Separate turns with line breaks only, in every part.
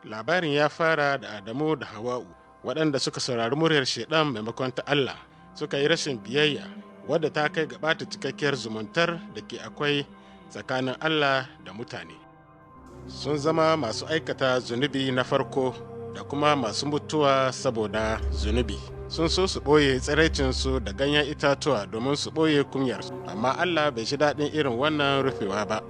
Labarin ya fara da Adamu da Hawa'u, waɗanda suka saurari muryar Shaiɗan maimakon ta Allah, suka yi rashin biyayya, wadda ta kai ga ɓata cikakkiyar zumuntar da ke akwai tsakanin Allah da mutane. Sun zama masu aikata zunubi na farko da kuma masu mutuwa saboda zunubi. Sun so su ɓoye tsiraicinsu da ganyen itatuwa domin su ɓoye kunyarsu, amma Allah bai ji daɗin irin wannan rufewa ba.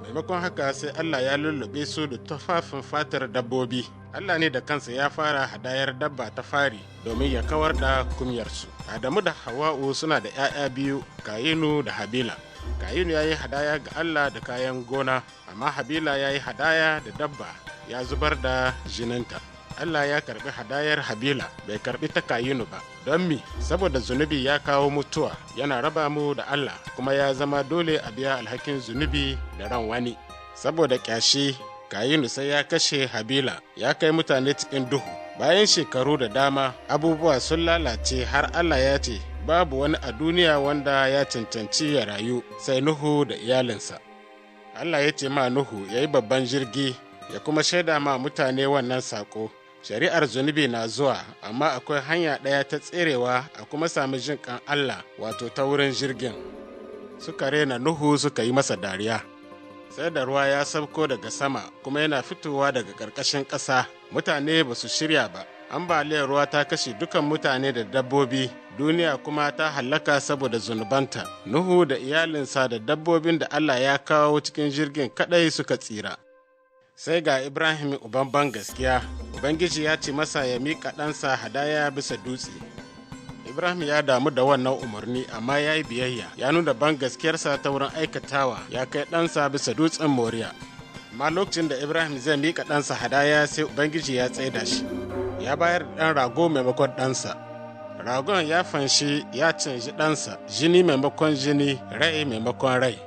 Maimakon haka sai Allah ya lullube su da tufafin fatar dabbobi. Allah ne da kansa ya fara hadayar dabba ta fari domin ya kawar da kunyarsu. Adamu da Hawa'u suna da ‘ya'ya biyu, Kayinu da Habila. Kayinu ya yi hadaya ga Allah da kayan gona, amma Habila ya yi hadaya da dabba, ya zubar da jininta. Allah ya karbi hadayar Habila, bai karbi ta Kayinu ba. Don mi? Saboda zunubi ya kawo mutuwa, yana raba mu da Allah, kuma ya zama dole a biya alhakin zunubi da ran wani. Saboda ƙyashi, Kayinu sai ya kashe Habila, ya kai mutane cikin duhu. Bayan shekaru da dama, abubuwa sun lalace har Allah ya ce, babu wani a duniya wanda ya cancanci ya rayu, sai Nuhu da iyalinsa. Allah ya ce ma Nuhu ya yi babban jirgi, ya kuma shaida ma mutane wannan saƙo. Shari'ar zunubi na zuwa, amma akwai hanya ɗaya ta tserewa a kuma sami jin ƙan Allah, wato ta wurin jirgin. Suka rena Nuhu suka yi masa dariya. Sai da ruwa ya sauko daga sama kuma yana fitowa daga ƙarƙashin ƙasa, mutane ba su shirya ba. Ambaliyar ruwa ta kashe dukan mutane da dabbobi, duniya kuma ta hallaka saboda zunubanta. Nuhu da iyalinsa da dabbobin da Allah ya kawo cikin jirgin kaɗai suka tsira. Sai ga Ibrahim uban ban gaskiya, Ubangiji ya ce masa ya miƙa ɗansa hadaya bisa dutse. Ibrahim ya damu da wannan umarni, amma ya yi biyayya, ya nuna ban gaskiyarsa ta wurin aikatawa, ya kai ɗansa bisa dutsen Moriya. Amma lokacin da Ibrahim zai miƙa ɗansa hadaya, sai Ubangiji ya tsaida shi, ya bayar da ɗan rago maimakon ɗansa. Ragon ya fanshi ya canji ɗansa, jini maimakon jini, rai maimakon rai.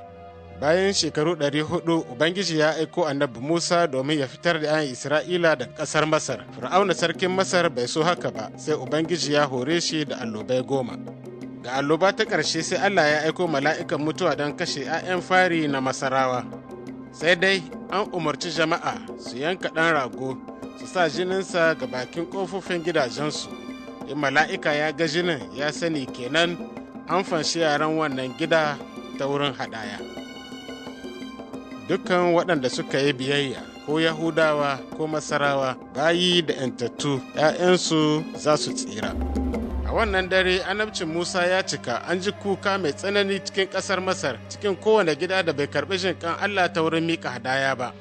Bayan shekaru 400, Ubangiji ya aiko annabi Musa domin ya fitar da ‘yan Isra'ila daga ƙasar Masar. Fir'auna sarkin Masar bai so haka ba, sai Ubangiji ya hore shi da allobai 10. Ga alloba ta ƙarshe sai Allah ya aiko mala'ikan mutuwa don kashe ‘ya'yan fari na Masarawa. Sai dai an umarci jama'a su yanka ɗan rago, su sa jininsa ga bakin ƙofofin gidajensu. In mala'ika ya ga jinin, ya sani kenan an fanshi yaran wannan gida ta wurin hadaya. Dukkan waɗanda suka yi biyayya, ko Yahudawa ko Masarawa, bayi da ‘yantattu, ‘ya'yansu za su tsira. A wannan dare annabcin Musa ya cika, an ji kuka mai tsanani cikin ƙasar Masar, cikin kowane gida da bai karɓi jinƙan Allah ta wurin miƙa hadaya ba.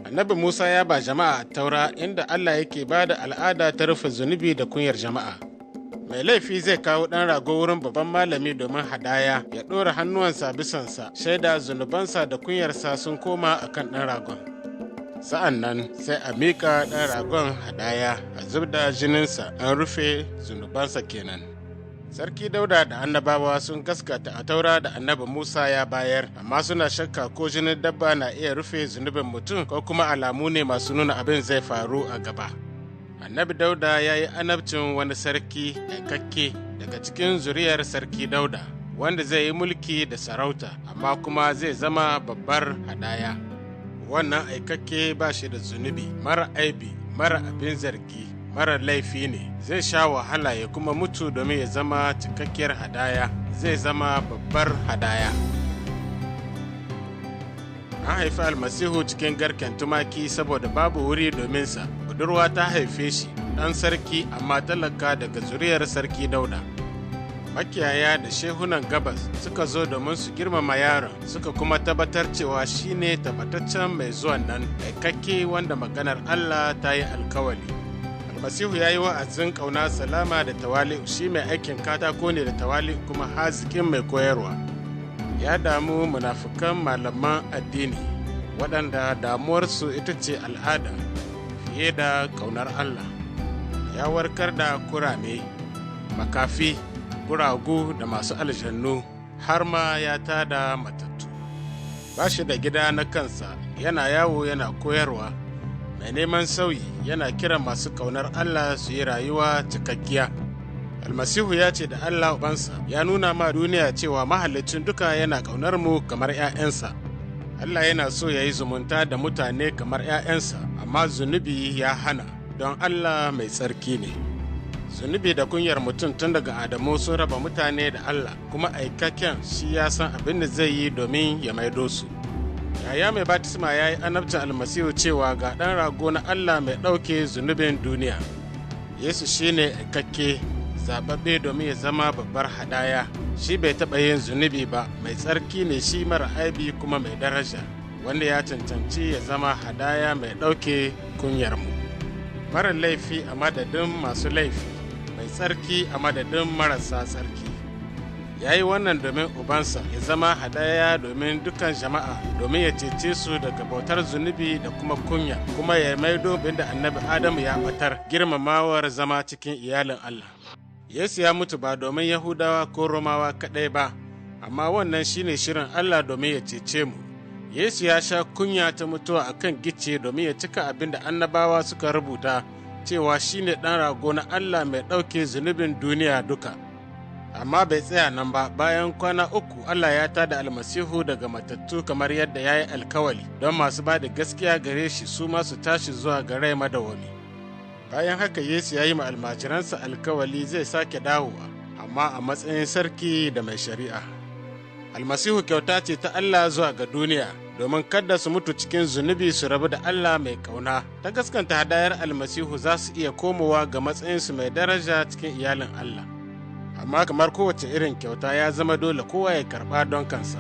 Annabi Musa ya ba jama'a taura inda Allah yake ba da al'ada ta rufe zunubi da kunyar jama'a. Mai laifi zai kawo ɗan rago wurin babban malami domin hadaya, ya ɗora hannuwansa bisansa, shaida zunubansa da kunyarsa sun koma a kan ɗan ragon. Sa'an nan sai a miƙa ɗan ragon hadaya, a zub da jininsa, an rufe zunubansa kenan. Sarki Dauda da annabawa sun gaskata a taura da annabi Musa ya bayar, amma suna shakka ko jinin dabba na iya rufe zunubin mutum ko kuma alamu ne masu nuna abin zai faru a gaba. Annabi Dauda ya yi annabcin wani sarki aikakke daga cikin zuriyar sarki Dauda, wanda zai yi mulki da sarauta, amma kuma zai zama babbar hadaya. Wannan aikakke ba shi da zunubi, mara aibi, mara abin zargi, mara laifi ne, zai sha wahala ya kuma mutu domin ya zama cikakkiyar hadaya, zai zama babbar hadaya. An haifi almasihu cikin garken tumaki saboda babu wuri dominsa. Budurwa ta haife shi, ɗan sarki amma talaka daga zuriyar sarki Dauda. Makiyaya da shehunan gabas suka zo domin su girmama yaron, suka kuma tabbatar cewa shi ne tabbataccen mai zuwan nan, aikakke wanda maganar Allah ta yi alkawali. Almasihu ya yi wa'azin ƙauna, salama da tawali'u, shi mai aikin katako ne da tawali'u kuma hazikin mai koyarwa. Ya damu munafukan malaman addini, waɗanda damuwarsu ita ce al'ada fiye da ƙaunar Allah. Ya warkar da kurame, makafi, guragu da masu aljannu, har ma ya tada matattu. Ba shi da gida na kansa, yana yawo yana koyarwa. Mai neman sauyi yana kiran masu ƙaunar Allah su yi rayuwa cikakkiya. Almasihu ya ce da Allah Ubansa ya nuna ma duniya cewa mahallicin duka yana ƙaunar mu kamar ‘ya'yansa. Allah yana so ya yi zumunta da mutane kamar ‘ya'yansa, amma amma zunubi ya hana, don Allah mai tsarki ne. Zunubi da kunyar mutum tun daga Adamu sun raba mutane da Allah, kuma aikakken shi ya san abin da zai yi domin ya maido su. Yaya mai batisma ya yi annabcin almasihu cewa ga ɗan rago na Allah mai ɗauke zunubin duniya. Yesu shi ne aikakke, zaɓaɓɓe domin ya zama babbar hadaya. Shi bai taɓa yin zunubi ba, mai tsarki ne shi mara aibi kuma mai daraja, wanda ya cancanci ya zama hadaya mai ɗauke kunyarmu. Mara laifi a madadin masu laifi, mai tsarki a madadin marasa tsarki. Ya yi wannan domin ubansa ya zama hadaya domin dukan jama'a, domin ya cece su daga bautar zunubi da kuma kunya, kuma ya maido da annabi Adamu ya batar, girmamawar zama cikin iyalin Allah. Yesu ya mutu ba domin Yahudawa ko Romawa kaɗai ba, amma wannan shine shirin Allah domin ya cece mu. Yesu ya sha kunya ta mutuwa a kan gicce domin ya cika abin da annabawa suka rubuta cewa shine ɗan rago na Allah mai ɗauke zunubin duniya duka. Amma bai tsaya nan ba, bayan kwana 3 Allah ya tada almasihu daga matattu kamar yadda ya yi alkawali, don masu ba da gaskiya gare shi su ma su tashi zuwa ga rai madawwami. Bayan haka Yesu ya yi ma almajiransa alkawali zai sake dawowa, amma a matsayin sarki da mai shari'a. Almasihu kyauta ce ta Allah zuwa ga duniya, domin kada su mutu cikin zunubi su rabu da Allah mai ƙauna. Ta gaskanta hadayar almasihu za su iya komowa ga matsayinsu mai daraja cikin iyalin Allah. Amma kamar kowace irin kyauta ya zama dole kowa ya karɓa don kansa.